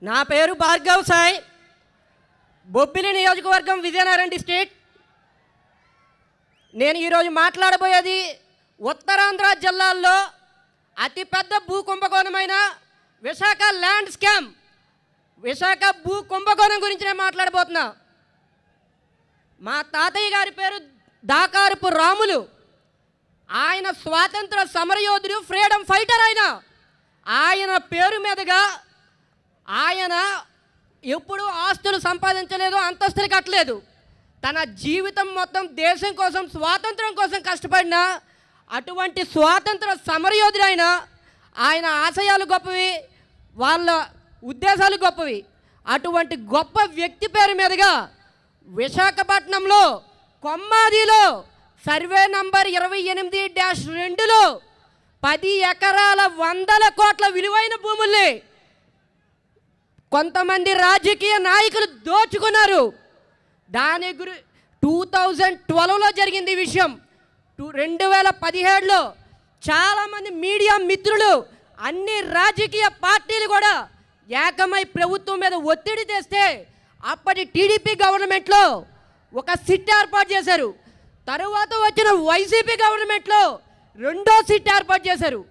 నా పేరు భార్గవ్ సాయి, బొబ్బిలి నియోజకవర్గం, విజయనగరం డిస్ట్రిక్ట్. నేను ఈరోజు మాట్లాడబోయేది ఉత్తరాంధ్ర జిల్లాల్లో అతిపెద్ద భూ కుంభకోణమైన విశాఖ ల్యాండ్ స్కామ్, విశాఖ భూ కుంభకోణం గురించి నేను మాట్లాడబోతున్నా. మా తాతయ్య గారి పేరు దాకారపు రాములు. ఆయన స్వాతంత్ర సమరయోధుడు, ఫ్రీడమ్ ఫైటర్. ఆయన పేరు మీదుగా ఆయన ఎప్పుడూ ఆస్తులు సంపాదించలేదు, అంతస్తులు కట్టలేదు. తన జీవితం మొత్తం దేశం కోసం, స్వాతంత్రం కోసం కష్టపడిన అటువంటి స్వాతంత్ర సమరయోధుడు ఆయన ఆశయాలు గొప్పవి, వాళ్ళ ఉద్దేశాలు గొప్పవి. అటువంటి గొప్ప వ్యక్తి పేరు మీదుగా విశాఖపట్నంలో కొమ్మాదిలో సర్వే నంబర్ 28-2లో 10 ఎకరాల 100 కోట్ల విలువైన భూముల్ని కొంతమంది రాజకీయ నాయకులు దోచుకున్నారు. దాని 2012లో జరిగింది ఈ విషయం. 2017లో చాలామంది మీడియా మిత్రులు, అన్ని రాజకీయ పార్టీలు కూడా ఏకమై ప్రభుత్వం మీద ఒత్తిడి తెస్తే అప్పటి టీడీపీ గవర్నమెంట్లో ఒక సిట్ ఏర్పాటు చేశారు. తరువాత వచ్చిన వైసీపీ గవర్నమెంట్లో 2వ సిట్ ఏర్పాటు చేశారు.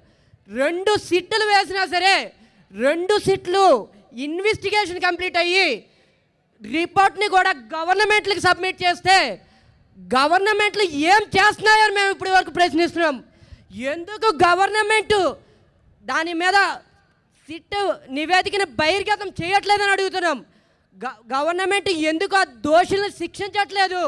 2 సిట్లు వేసినా సరే 2 సిట్లు ఇన్వెస్టిగేషన్ కంప్లీట్ అయ్యి రిపోర్ట్ని కూడా గవర్నమెంట్లకు సబ్మిట్ చేస్తే గవర్నమెంట్లు ఏం చేస్తున్నాయని మేము ఇప్పటి వరకు ప్రశ్నిస్తున్నాం. ఎందుకు గవర్నమెంటు దాని మీద సిట్ నివేదికను బహిర్గతం చేయట్లేదని అడుగుతున్నాం. గవర్నమెంట్ ఎందుకు ఆ దోషులను శిక్షించట్లేదు?